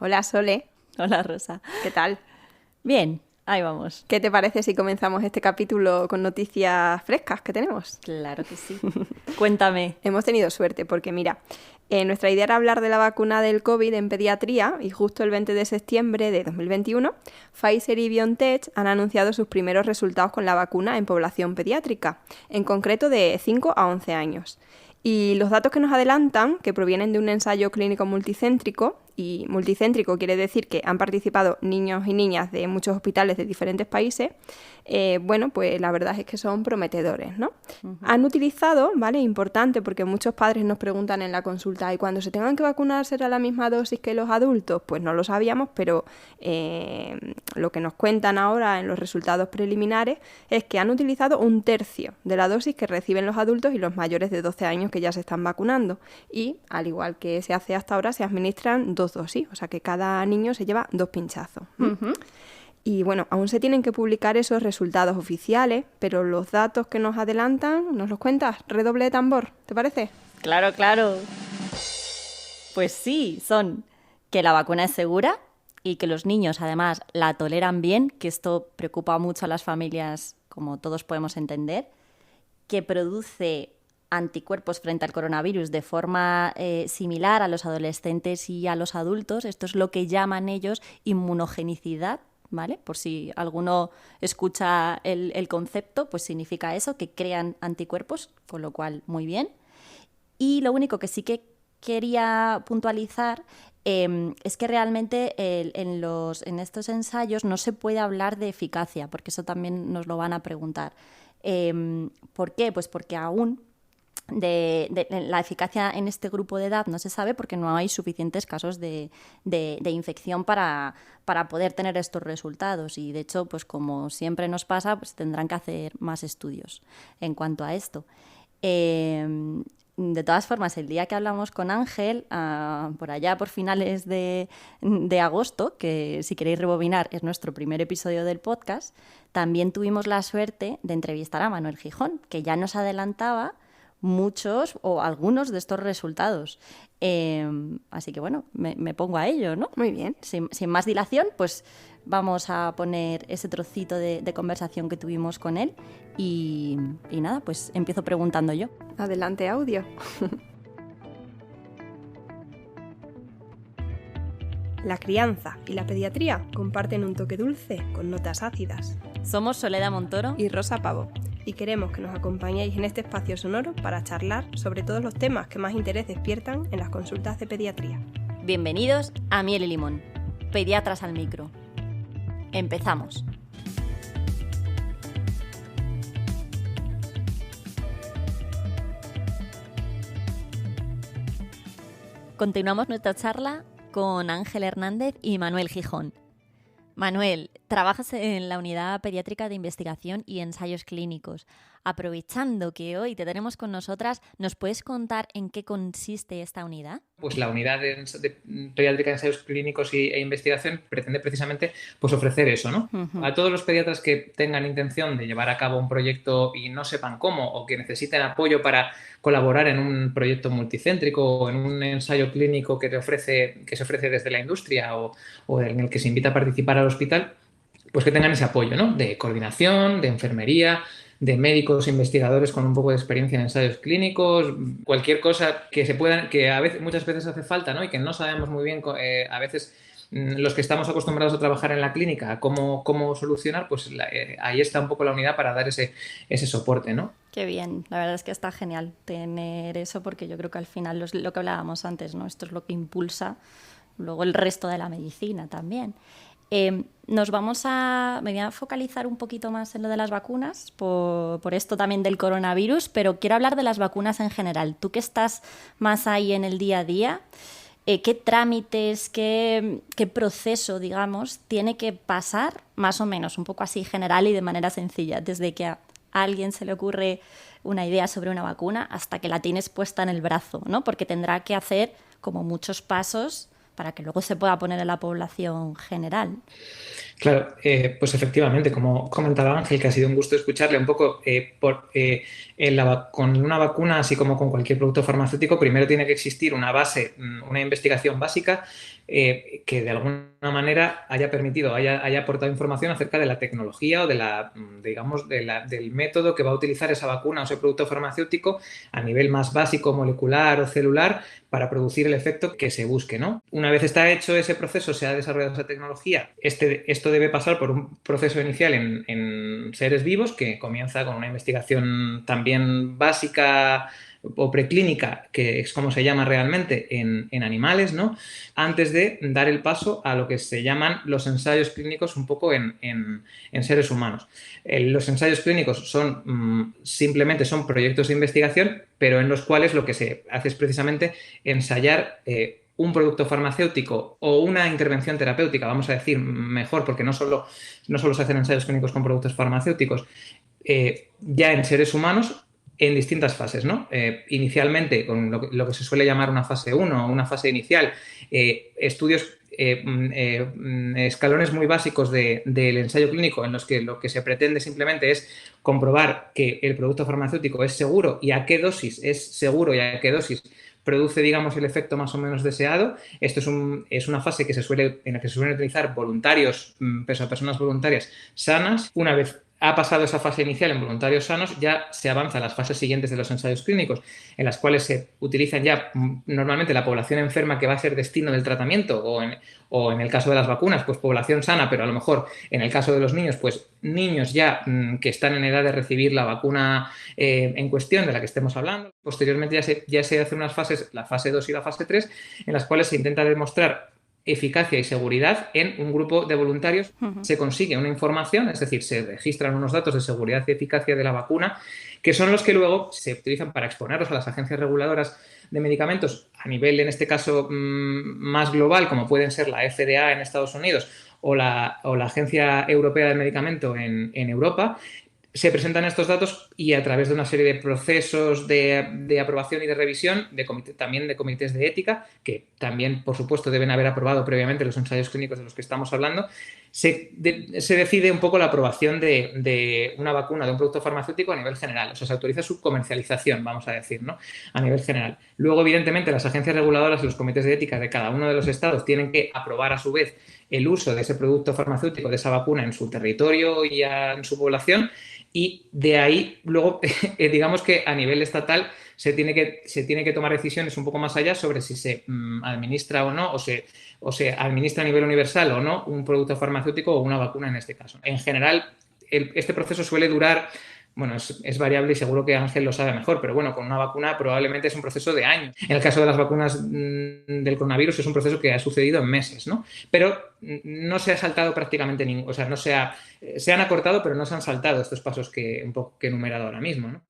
Hola Sole, Hola Rosa. ¿qué tal? Bien, ahí vamos. ¿Qué te parece si comenzamos este capítulo con noticias frescas que tenemos? Claro que sí. Cuéntame. Hemos tenido suerte porque mira, nuestra idea era hablar de la vacuna del COVID en pediatría y justo el 20 de septiembre de 2021, Pfizer y BioNTech han anunciado sus primeros resultados con la vacuna en población pediátrica, en concreto de 5 a 11 años. Y los datos que nos adelantan, que provienen de un ensayo clínico multicéntrico, y multicéntrico quiere decir que han participado niños y niñas de muchos hospitales de diferentes países, bueno, pues la verdad es que son prometedores, ¿no? Han utilizado, ¿vale? Importante, porque muchos padres nos preguntan en la consulta, ¿y cuando se tengan que vacunar será la misma dosis que los adultos? Pues no lo sabíamos, pero lo que nos cuentan ahora en los resultados preliminares es que han utilizado 1/3 de la dosis que reciben los adultos y los mayores de 12 años que ya se están vacunando. Y, al igual que se hace hasta ahora, se administran 2 dosis, o sea que cada niño se lleva 2 pinchazos. Y bueno, aún se tienen que publicar esos resultados oficiales, pero los datos que nos adelantan, ¿nos los cuentas? Redoble de tambor, ¿te parece? Claro, claro. Pues sí, son que la vacuna es segura y que los niños además la toleran bien, que esto preocupa mucho a las familias, como todos podemos entender, que produce anticuerpos frente al coronavirus de forma similar a los adolescentes y a los adultos. Esto es lo que llaman ellos inmunogenicidad, ¿vale? Por si alguno escucha el concepto, pues significa eso, que crean anticuerpos, con lo cual muy bien. Y lo único que sí que quería puntualizar es que realmente en estos ensayos no se puede hablar de eficacia, porque eso también nos lo van a preguntar. ¿Por qué? Pues porque aún de la eficacia en este grupo de edad no se sabe porque no hay suficientes casos de infección para poder tener estos resultados. Y de hecho, pues como siempre nos pasa, pues tendrán que hacer más estudios en cuanto a esto. De todas formas, el día que hablamos con Ángel, por allá por finales de agosto, que si queréis rebobinar es nuestro primer episodio del podcast, también tuvimos la suerte de entrevistar a Manuel Gijón, que ya nos adelantaba muchos o algunos de estos resultados. Así que bueno, me pongo a ello, ¿no? Muy bien. Sin más dilación, pues vamos a poner ese trocito de conversación que tuvimos con él y nada, pues empiezo preguntando yo. Adelante, audio. La crianza y la pediatría comparten un toque dulce con notas ácidas. Somos Soledad Montoro y Rosa Pavo, y queremos que nos acompañéis en este espacio sonoro para charlar sobre todos los temas que más interés despiertan en las consultas de pediatría. Bienvenidos a Miel y Limón, Pediatras al Micro. Empezamos. Continuamos nuestra charla con Ángel Hernández y Manuel Gijón. Manuel, trabajas en la Unidad Pediátrica de Investigación y Ensayos Clínicos. Aprovechando que hoy te tenemos con nosotras, ¿nos puedes contar en qué consiste esta unidad? Pues la unidad de pediátrica de ensayos clínicos e investigación pretende precisamente pues ofrecer eso, ¿no? A todos los pediatras que tengan intención de llevar a cabo un proyecto y no sepan cómo o que necesiten apoyo para colaborar en un proyecto multicéntrico o en un ensayo clínico que se ofrece desde la industria o en el que se invita a participar al hospital, pues que tengan ese apoyo, ¿no? De coordinación, de enfermería, de médicos investigadores con un poco de experiencia en ensayos clínicos, cualquier cosa que muchas veces hace falta, ¿no? Y que no sabemos muy bien, a veces los que estamos acostumbrados a trabajar en la clínica, cómo solucionar, pues ahí está un poco la unidad para dar ese soporte, ¿no? Qué bien, la verdad es que está genial tener eso porque yo creo que al final lo que hablábamos antes, ¿no? Esto es lo que impulsa luego el resto de la medicina también. Me voy a focalizar un poquito más en lo de las vacunas, por esto también del coronavirus, pero quiero hablar de las vacunas en general. Tú que estás más ahí en el día a día, ¿qué trámites, qué proceso, digamos, tiene que pasar, más o menos, un poco así general y de manera sencilla, desde que a alguien se le ocurre una idea sobre una vacuna hasta que la tienes puesta en el brazo, ¿no? Porque tendrá que hacer como muchos pasos para que luego se pueda poner en la población general. Claro, pues efectivamente, como comentaba Ángel, que ha sido un gusto escucharle un poco, con una vacuna, así como con cualquier producto farmacéutico, primero tiene que existir una base, una investigación básica que de alguna manera haya permitido, haya aportado información acerca de la tecnología o digamos, del método que va a utilizar esa vacuna o ese producto farmacéutico a nivel más básico, molecular o celular, para producir el efecto que se busque, ¿no? Una vez está hecho ese proceso, se ha desarrollado esa tecnología, esto debe pasar por un proceso inicial en seres vivos que comienza con una investigación también básica o preclínica, que es como se llama realmente en animales, ¿no? Antes de dar el paso a lo que se llaman los ensayos clínicos un poco en seres humanos. Los ensayos clínicos simplemente son proyectos de investigación, pero en los cuales lo que se hace es precisamente ensayar un producto farmacéutico o una intervención terapéutica, vamos a decir mejor, porque no solo se hacen ensayos clínicos con productos farmacéuticos, ya en seres humanos en distintas fases, ¿no? Inicialmente con lo que se suele llamar una fase 1 o una fase inicial, estudios, escalones muy básicos del ensayo clínico en los que lo que se pretende simplemente es comprobar que el producto farmacéutico es seguro y a qué dosis es seguro y a qué dosis produce, digamos, el efecto más o menos deseado. Esto es una fase en la que se suelen utilizar voluntarios, personas voluntarias sanas. Una vez ha pasado esa fase inicial en voluntarios sanos, ya se avanza a las fases siguientes de los ensayos clínicos, en las cuales se utilizan ya normalmente la población enferma que va a ser destino del tratamiento, o en el caso de las vacunas, pues población sana, pero a lo mejor en el caso de los niños, pues niños ya que están en edad de recibir la vacuna en cuestión de la que estemos hablando. Posteriormente ya se hacen unas fases, la fase 2 y la fase 3, en las cuales se intenta demostrar eficacia y seguridad en un grupo de voluntarios. Se consigue una información, es decir, se registran unos datos de seguridad y eficacia de la vacuna, que son los que luego se utilizan para exponerlos a las agencias reguladoras de medicamentos a nivel, en este caso, más global, como pueden ser la FDA en Estados Unidos o la Agencia Europea del Medicamento en Europa. Se presentan estos datos y a través de una serie de procesos de aprobación y de revisión, también de comités de ética, que también, por supuesto, deben haber aprobado previamente los ensayos clínicos de los que estamos hablando, se decide un poco la aprobación de una vacuna, de un producto farmacéutico a nivel general. O sea, se autoriza su comercialización, vamos a decir, ¿no? A nivel general. Luego, evidentemente, las agencias reguladoras y los comités de ética de cada uno de los estados tienen que aprobar a su vez el uso de ese producto farmacéutico, de esa vacuna, en su territorio y en su población. Y de ahí, luego, digamos que a nivel estatal se tiene que tomar decisiones un poco más allá sobre si se administra o no, o se administra a nivel universal o no un producto farmacéutico o una vacuna en este caso. En general, este proceso suele durar, bueno, es variable y seguro que Ángel lo sabe mejor, pero bueno, con una vacuna probablemente es un proceso de años. En el caso de las vacunas del coronavirus es un proceso que ha sucedido en meses, ¿no? Pero no se ha saltado prácticamente ningún, o sea, se han acortado, pero no se han saltado estos pasos que he enumerado ahora mismo, ¿no?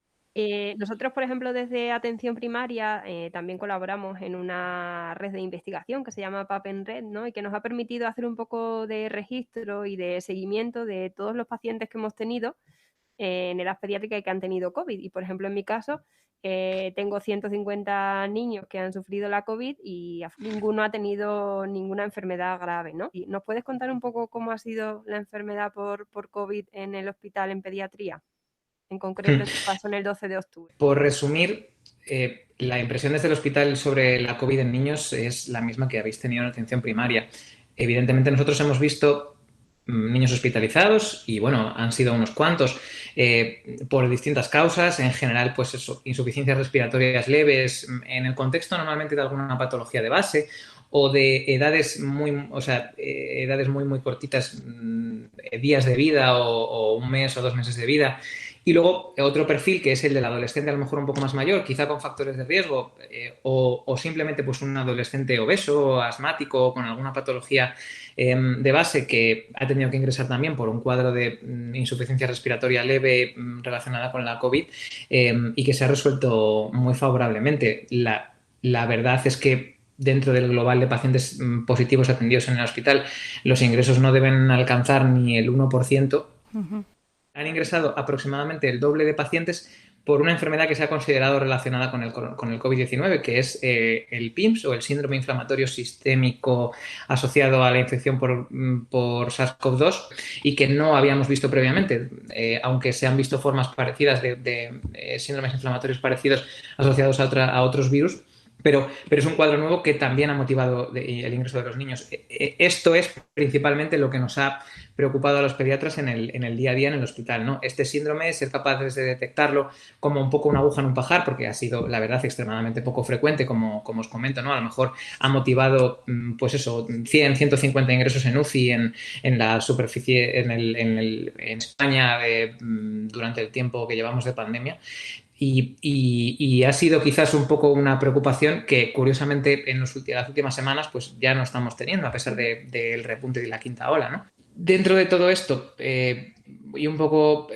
Nosotros, por ejemplo, desde Atención Primaria también colaboramos en una red de investigación que se llama PAP-en-Red, ¿no? Y que nos ha permitido hacer un poco de registro y de seguimiento de todos los pacientes que hemos tenido en edad pediátrica y que han tenido COVID. Y, por ejemplo, en mi caso, tengo 150 niños que han sufrido la COVID y ninguno ha tenido ninguna enfermedad grave, ¿no? ¿Y nos puedes contar un poco cómo ha sido la enfermedad por COVID en el hospital en pediatría? En concreto, en tu caso, en el 12 de octubre. Por resumir, la impresión desde el hospital sobre la COVID en niños es la misma que habéis tenido en atención primaria. Evidentemente, nosotros hemos visto niños hospitalizados y, bueno, han sido unos cuantos por distintas causas. En general, pues eso, insuficiencias respiratorias leves, en el contexto normalmente de alguna patología de base o de edades edades muy cortitas, días de vida o un mes o 2 meses de vida. Y luego otro perfil que es el del adolescente a lo mejor un poco más mayor, quizá con factores de riesgo o simplemente pues un adolescente obeso, asmático, con alguna patología de base que ha tenido que ingresar también por un cuadro de insuficiencia respiratoria leve relacionada con la COVID y que se ha resuelto muy favorablemente. La verdad es que dentro del global de pacientes positivos atendidos en el hospital, los ingresos no deben alcanzar ni el 1%. Han ingresado aproximadamente el doble de pacientes por una enfermedad que se ha considerado relacionada con el COVID-19, que es el PIMS o el síndrome inflamatorio sistémico asociado a la infección por SARS-CoV-2 y que no habíamos visto previamente, aunque se han visto formas parecidas de síndromes inflamatorios parecidos asociados a otros virus. Pero es un cuadro nuevo que también ha motivado el ingreso de los niños. Esto es principalmente lo que nos ha preocupado a los pediatras en el día a día en el hospital, ¿no? Este síndrome, ser capaces de detectarlo como un poco una aguja en un pajar, porque ha sido, la verdad, extremadamente poco frecuente, como os comento, ¿no? A lo mejor ha motivado, pues eso, 100, 150 ingresos en UCI en la superficie, en España durante el tiempo que llevamos de pandemia. Y ha sido quizás un poco una preocupación que curiosamente en las últimas semanas pues ya no estamos teniendo a pesar del repunte de la quinta ola, ¿no? Dentro de todo esto y un poco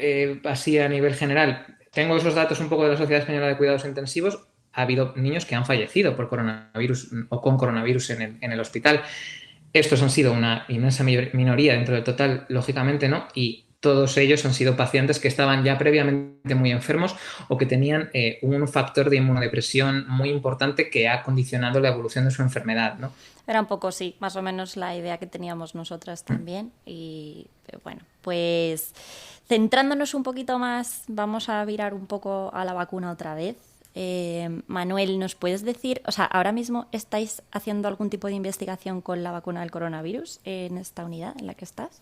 así a nivel general, tengo esos datos un poco de la Sociedad Española de Cuidados Intensivos. Ha habido niños que han fallecido por coronavirus o con coronavirus en el hospital. Estos han sido una inmensa minoría dentro del total, lógicamente, ¿no? Y todos ellos han sido pacientes que estaban ya previamente muy enfermos o que tenían un factor de inmunodepresión muy importante que ha condicionado la evolución de su enfermedad, ¿no? Era un poco, sí, más o menos la idea que teníamos nosotras también. Y bueno, pues centrándonos un poquito más, vamos a virar un poco a la vacuna otra vez. Manuel, ¿nos puedes decir, o sea, ahora mismo estáis haciendo algún tipo de investigación con la vacuna del coronavirus en esta unidad en la que estás?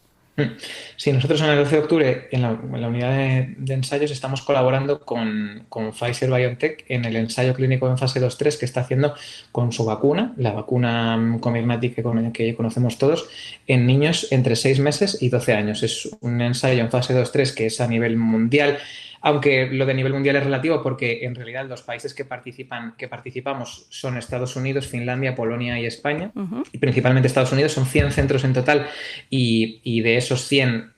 Sí, nosotros en el 12 de octubre en la unidad de ensayos estamos colaborando con Pfizer-BioNTech en el ensayo clínico en fase 2-3 que está haciendo con su vacuna, la vacuna Comirnaty que conocemos todos, en niños entre 6 meses y 12 años. Es un ensayo en fase 2-3 que es a nivel mundial, aunque lo de nivel mundial es relativo porque en realidad los países que participamos son Estados Unidos, Finlandia, Polonia y España. Uh-huh. Y principalmente Estados Unidos, son 100 centros en total y de esos 100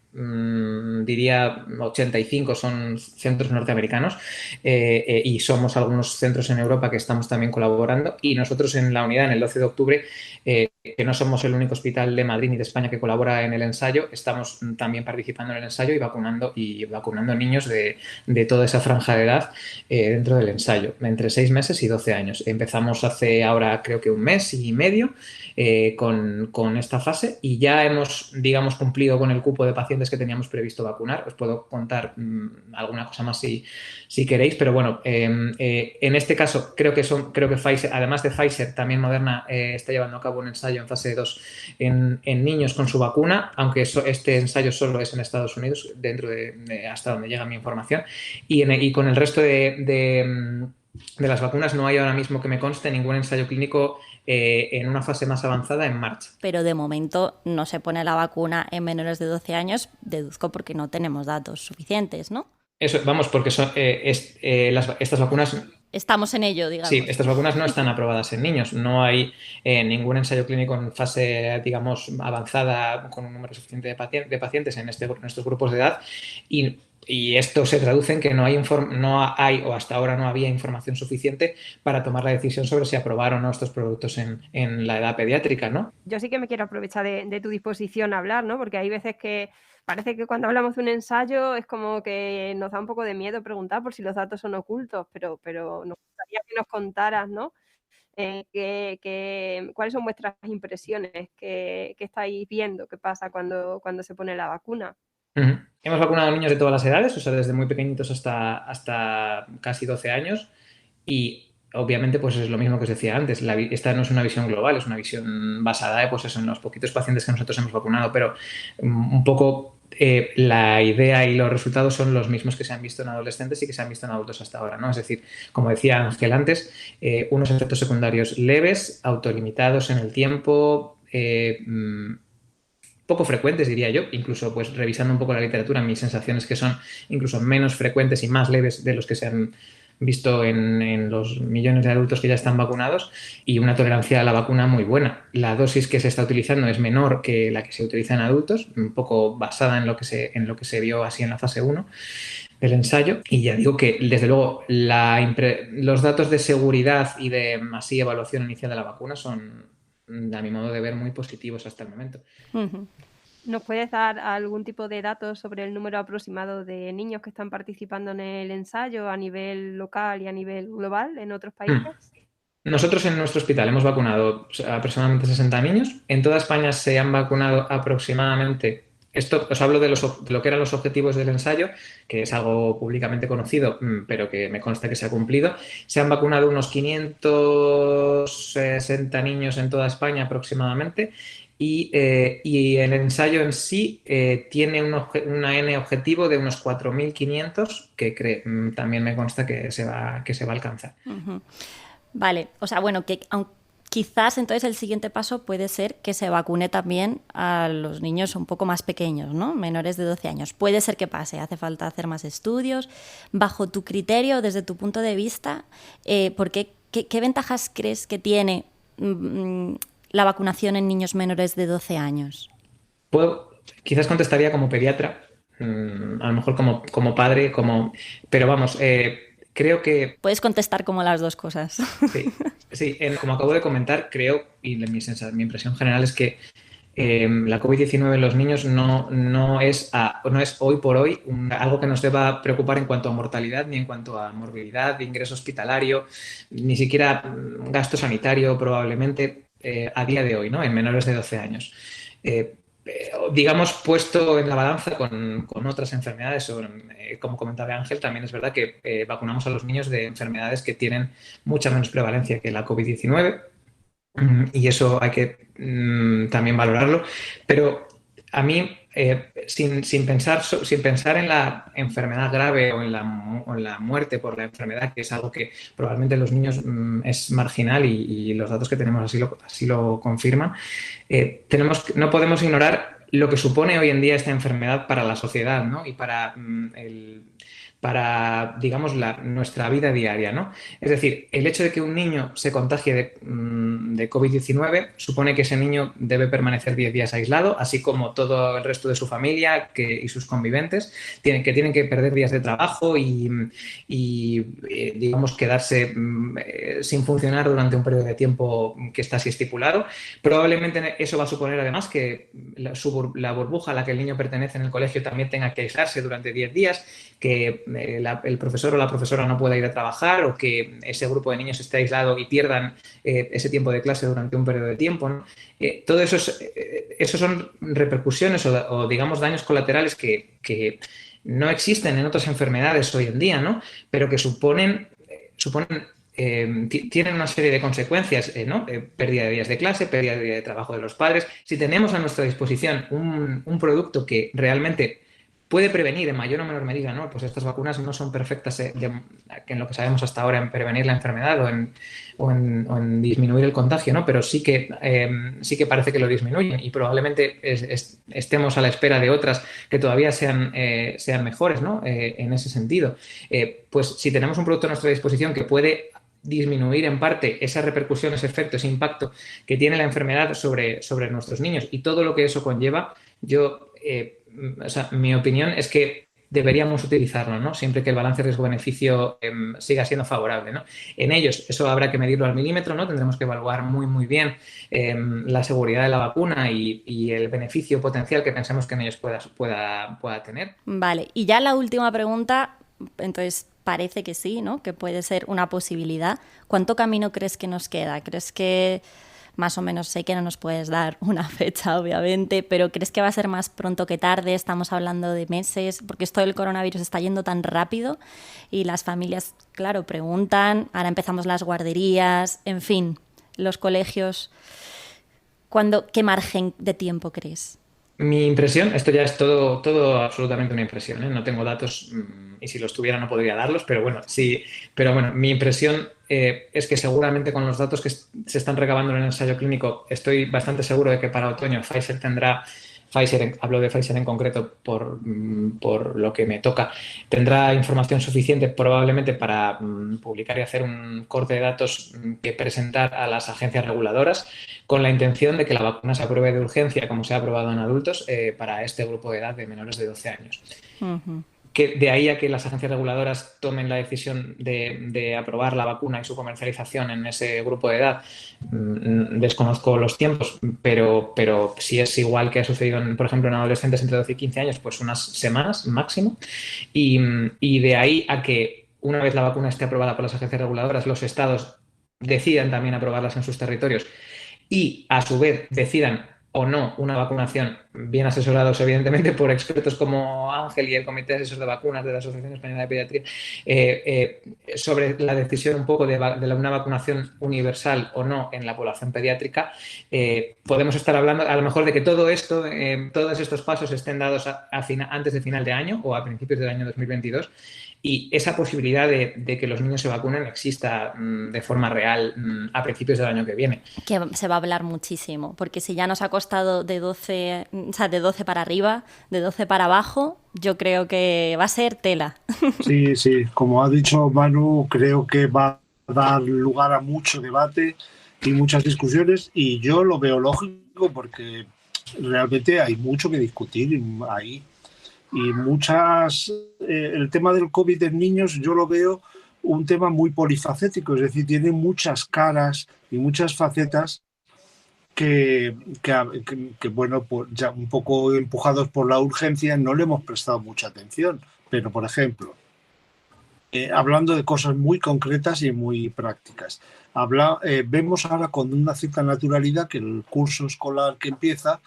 diría 85 son centros norteamericanos y somos algunos centros en Europa que estamos también colaborando y nosotros en la unidad en el 12 de octubre que no somos el único hospital de Madrid ni de España que colabora en el ensayo, estamos también participando en el ensayo y vacunando niños de toda esa franja de edad dentro del ensayo, entre 6 meses y 12 años. Empezamos hace ahora creo que un mes y medio con esta fase y ya hemos, digamos, cumplido con el cupo de pacientes que teníamos previsto vacunar. Os puedo contar alguna cosa más si queréis, pero bueno, en este caso creo que Pfizer, además de Pfizer, también Moderna está llevando a cabo un ensayo en fase 2 en niños con su vacuna, aunque este ensayo solo es en Estados Unidos, dentro de hasta donde llega mi información, y con el resto de las vacunas no hay ahora mismo que me conste ningún ensayo clínico en una fase más avanzada en marcha. Pero de momento no se pone la vacuna en menores de 12 años, deduzco porque no tenemos datos suficientes, ¿no? Eso, vamos, porque estas vacunas... Estamos en ello, digamos. Sí, estas vacunas no están aprobadas en niños. No hay ningún ensayo clínico en fase, digamos, avanzada con un número suficiente de pacientes en estos grupos de edad y esto se traduce en que no hay o hasta ahora no había información suficiente para tomar la decisión sobre si aprobar o no estos productos en la edad pediátrica, ¿no? Yo sí que me quiero aprovechar de tu disposición a hablar, ¿no? Porque hay veces que parece que cuando hablamos de un ensayo es como que nos da un poco de miedo preguntar por si los datos son ocultos, pero nos gustaría que nos contaras, ¿no? ¿Cuáles son vuestras impresiones? ¿Qué estáis viendo? ¿Qué pasa cuando se pone la vacuna? Uh-huh. Hemos vacunado a niños de todas las edades, o sea, desde muy pequeñitos hasta casi 12 años y obviamente pues es lo mismo que os decía antes, esta no es una visión global, es una visión basada pues eso, en los poquitos pacientes que nosotros hemos vacunado, pero un poco la idea y los resultados son los mismos que se han visto en adolescentes y que se han visto en adultos hasta ahora, ¿no? Es decir, como decía Ángel antes, unos efectos secundarios leves, autolimitados en el tiempo, poco frecuentes, diría yo, incluso pues revisando un poco la literatura, mis sensaciones que son incluso menos frecuentes y más leves de los que se han visto en los millones de adultos que ya están vacunados y una tolerancia a la vacuna muy buena. La dosis que se está utilizando es menor que la que se utiliza en adultos, un poco basada en lo que se vio así en la fase 1 del ensayo y ya digo que desde luego los datos de seguridad y de así evaluación inicial de la vacuna son, a mi modo de ver, muy positivos hasta el momento. Uh-huh. ¿Nos puedes dar algún tipo de datos sobre el número aproximado de niños que están participando en el ensayo a nivel local y a nivel global en otros Hmm. países? Nosotros en nuestro hospital hemos vacunado aproximadamente 60 niños. En toda España se han vacunado aproximadamente, esto os hablo de lo que eran los objetivos del ensayo, que es algo públicamente conocido, pero que me consta que se ha cumplido. Se han vacunado unos 560 niños en toda España aproximadamente. Y el ensayo en sí tiene una N objetivo de unos 4.500 que también me consta que se va a alcanzar. Ujú. Vale, o sea, bueno, que quizás entonces el siguiente paso puede ser que se vacune también a los niños un poco más pequeños, ¿no? Menores de 12 años. Puede ser que pase, hace falta hacer más estudios. Bajo tu criterio, desde tu punto de vista, ¿qué ventajas crees que tiene la vacunación en niños menores de 12 años? Quizás contestaría como pediatra, a lo mejor como padre, pero vamos, creo que Puedes contestar como las dos cosas. sí, sí, como acabo de comentar, creo, y mi impresión general es que la COVID-19 en los niños no es hoy por hoy algo que nos deba preocupar en cuanto a mortalidad, ni en cuanto a morbilidad, ingreso hospitalario, ni siquiera gasto sanitario probablemente a día de hoy, ¿no? En menores de 12 años. Digamos, puesto en la balanza con otras enfermedades, como comentaba Ángel, también es verdad que vacunamos a los niños de enfermedades que tienen mucha menos prevalencia que la COVID-19. Y eso hay que también valorarlo. Pero a mí, sin pensar en la enfermedad grave o en la muerte por la enfermedad, que es algo que probablemente en los niños es marginal y los datos que tenemos así lo confirman, no podemos ignorar lo que supone hoy en día esta enfermedad para la sociedad, ¿no? Y para digamos, nuestra vida diaria, ¿no? Es decir, el hecho de que un niño se contagie de COVID-19 supone que ese niño debe permanecer 10 días aislado, así como todo el resto de su familia y sus conviventes, tienen que perder días de trabajo y digamos, quedarse sin funcionar durante un periodo de tiempo que está así estipulado. Probablemente eso va a suponer además que la burbuja a la que el niño pertenece en el colegio también tenga que aislarse durante 10 días, que el profesor o la profesora no pueda ir a trabajar o que ese grupo de niños esté aislado y pierdan ese tiempo de clase durante un periodo de tiempo, ¿no? Todo eso son repercusiones o digamos daños colaterales que no existen en otras enfermedades hoy en día, ¿no? Pero que tienen una serie de consecuencias, ¿no? Pérdida de días de clase, pérdida de día de trabajo de los padres. Si tenemos a nuestra disposición un producto que realmente puede prevenir en mayor o menor medida, ¿no? Pues estas vacunas no son perfectas en lo que sabemos hasta ahora en prevenir la enfermedad o en disminuir el contagio, ¿no? Pero sí que parece que lo disminuyen y probablemente estemos a la espera de otras que todavía sean mejores, ¿no? En ese sentido. Pues si tenemos un producto a nuestra disposición que puede disminuir en parte esa repercusión, ese efecto, ese impacto que tiene la enfermedad sobre nuestros niños y todo lo que eso conlleva, mi opinión es que deberíamos utilizarlo, ¿no? Siempre que el balance riesgo-beneficio siga siendo favorable, ¿no? En ellos, eso habrá que medirlo al milímetro, ¿no? Tendremos que evaluar muy, muy bien la seguridad de la vacuna y el beneficio potencial que pensemos que en ellos pueda tener. Vale, y ya la última pregunta, entonces parece que sí, ¿no? Que puede ser una posibilidad. ¿Cuánto camino crees que nos queda? ¿Crees que más o menos, sé que no nos puedes dar una fecha, obviamente, pero crees que va a ser más pronto que tarde? Estamos hablando de meses, porque esto del coronavirus está yendo tan rápido y las familias, claro, preguntan, ahora empezamos las guarderías, en fin, los colegios. ¿Qué margen de tiempo crees? Mi impresión, esto ya es todo absolutamente una impresión, ¿eh? No tengo datos y si los tuviera no podría darlos, pero bueno, sí, pero bueno, mi impresión es que seguramente con los datos que se están recabando en el ensayo clínico, estoy bastante seguro de que para otoño hablo de Pfizer en concreto por lo que me toca, tendrá información suficiente probablemente para publicar y hacer un corte de datos que presentar a las agencias reguladoras con la intención de que la vacuna se apruebe de urgencia, como se ha aprobado en adultos, para este grupo de edad de menores de 12 años. Uh-huh. que de ahí a que las agencias reguladoras tomen la decisión de aprobar la vacuna y su comercialización en ese grupo de edad, desconozco los tiempos, pero si es igual que ha sucedido, por ejemplo, en adolescentes entre 12 y 15 años, pues unas semanas máximo. Y de ahí a que una vez la vacuna esté aprobada por las agencias reguladoras, los estados decidan también aprobarlas en sus territorios y a su vez decidan o no una vacunación, bien asesorados evidentemente por expertos como Ángel y el Comité Asesor de Vacunas de la Asociación Española de Pediatría, sobre la decisión un poco de una vacunación universal o no en la población pediátrica, podemos estar hablando a lo mejor de que todo esto, todos estos pasos estén dados antes de final de año o a principios del año 2022, y esa posibilidad de que los niños se vacunen exista de forma real a principios del año que viene. Que se va a hablar muchísimo, porque si ya nos ha costado de 12, o sea, de 12 para arriba, de 12 para abajo, yo creo que va a ser tela. Sí, sí, como ha dicho Manu, creo que va a dar lugar a mucho debate y muchas discusiones, y yo lo veo lógico porque realmente hay mucho que discutir ahí. Y el tema del COVID en niños yo lo veo un tema muy polifacético, es decir, tiene muchas caras y muchas facetas que bueno, pues ya un poco empujados por la urgencia no le hemos prestado mucha atención. Pero, por ejemplo, hablando de cosas muy concretas y muy prácticas, vemos ahora con una cierta naturalidad que el curso escolar que empieza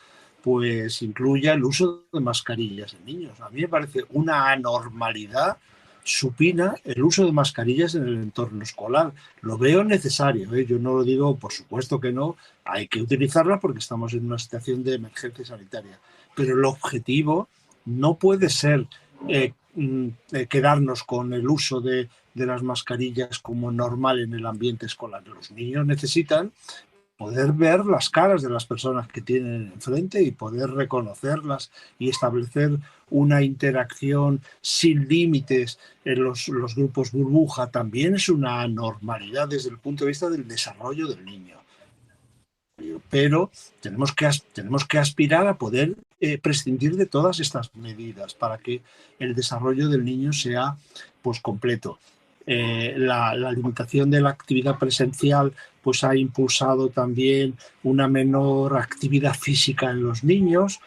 pues incluya el uso de mascarillas en niños. A mí me parece una anormalidad supina el uso de mascarillas en el entorno escolar. Lo veo necesario, ¿eh? Yo no lo digo, por supuesto que no, hay que utilizarla porque estamos en una situación de emergencia sanitaria. Pero el objetivo no puede ser quedarnos con el uso de las mascarillas como normal en el ambiente escolar. Los niños necesitan poder ver las caras de las personas que tienen enfrente y poder reconocerlas y establecer una interacción sin límites en los grupos burbuja también es una anormalidad desde el punto de vista del desarrollo del niño. Pero tenemos que aspirar a poder prescindir de todas estas medidas para que el desarrollo del niño sea pues completo. La limitación de la actividad presencial pues ha impulsado también una menor actividad física en los niños,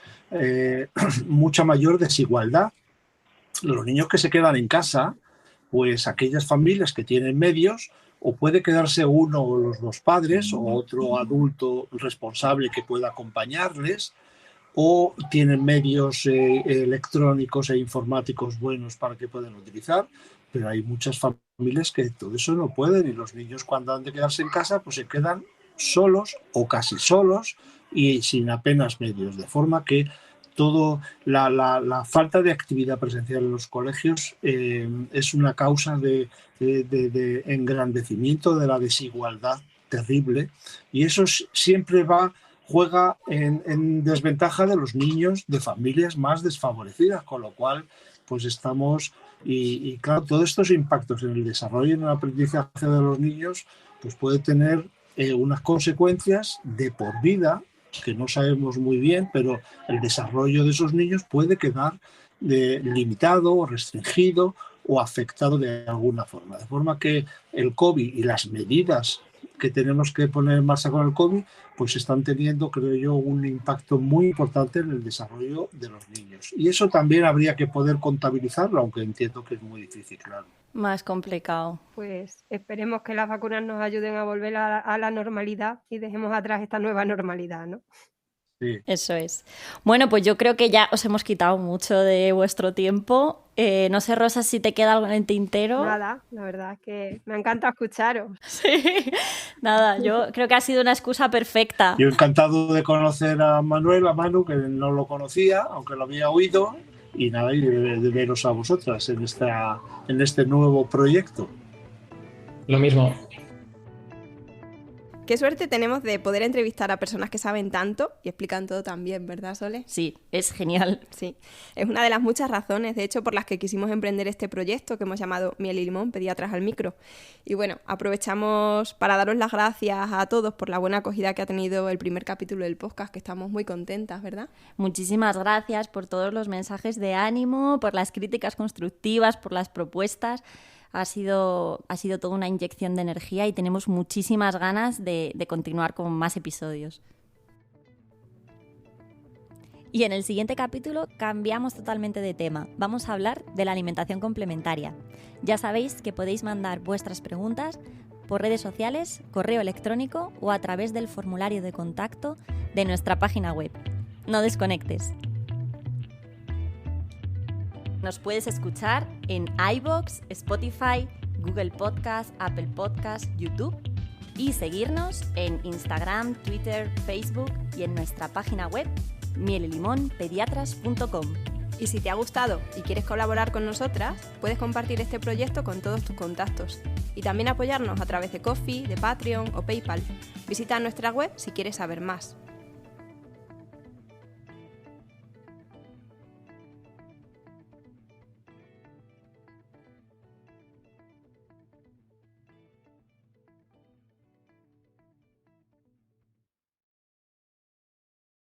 mucha mayor desigualdad. Los niños que se quedan en casa, pues aquellas familias que tienen medios, o puede quedarse uno o los dos padres o otro adulto responsable que pueda acompañarles, o tienen medios electrónicos e informáticos buenos para que puedan utilizar, pero hay muchas familias que todo eso no pueden, y los niños cuando han de quedarse en casa pues se quedan solos o casi solos y sin apenas medios, de forma que todo la falta de actividad presencial en los colegios es una causa de engrandecimiento de la desigualdad terrible, y eso siempre juega en desventaja de los niños de familias más desfavorecidas, con lo cual pues estamos, y claro, todos estos impactos en el desarrollo y en el aprendizaje de los niños pues puede tener unas consecuencias de por vida que no sabemos muy bien, pero el desarrollo de esos niños puede quedar limitado o restringido o afectado de alguna forma. De forma que el COVID y las medidas que tenemos que poner en marcha con el COVID pues están teniendo, creo yo, un impacto muy importante en el desarrollo de los niños. Y eso también habría que poder contabilizarlo, aunque entiendo que es muy difícil, claro. Más complicado. Pues esperemos que las vacunas nos ayuden a volver a la normalidad y dejemos atrás esta nueva normalidad, ¿no? Sí. Eso es. Bueno, pues yo creo que ya os hemos quitado mucho de vuestro tiempo. No sé, Rosa, si te queda algo en el tintero. Nada, la verdad es que me encanta escucharos. Sí, nada, yo creo que ha sido una excusa perfecta. Yo encantado de conocer a Manu, que no lo conocía, aunque lo había oído, y nada, y de veros a vosotras en este nuevo proyecto. Lo mismo. Qué suerte tenemos de poder entrevistar a personas que saben tanto y explican todo tan bien, ¿verdad, Sole? Sí, es genial. Sí, es una de las muchas razones, de hecho, por las que quisimos emprender este proyecto que hemos llamado Miel y Limón, Pediatras al Micro. Y bueno, aprovechamos para daros las gracias a todos por la buena acogida que ha tenido el primer capítulo del podcast, que estamos muy contentas, ¿verdad? Muchísimas gracias por todos los mensajes de ánimo, por las críticas constructivas, por las propuestas. Ha sido toda una inyección de energía y tenemos muchísimas ganas de continuar con más episodios. Y en el siguiente capítulo cambiamos totalmente de tema. Vamos a hablar de la alimentación complementaria. Ya sabéis que podéis mandar vuestras preguntas por redes sociales, correo electrónico o a través del formulario de contacto de nuestra página web. No desconectes. Nos puedes escuchar en iVoox, Spotify, Google Podcast, Apple Podcast, YouTube y seguirnos en Instagram, Twitter, Facebook y en nuestra página web mielelimonpediatras.com. Y si te ha gustado y quieres colaborar con nosotras, puedes compartir este proyecto con todos tus contactos y también apoyarnos a través de Ko-fi, de Patreon o PayPal. Visita nuestra web si quieres saber más.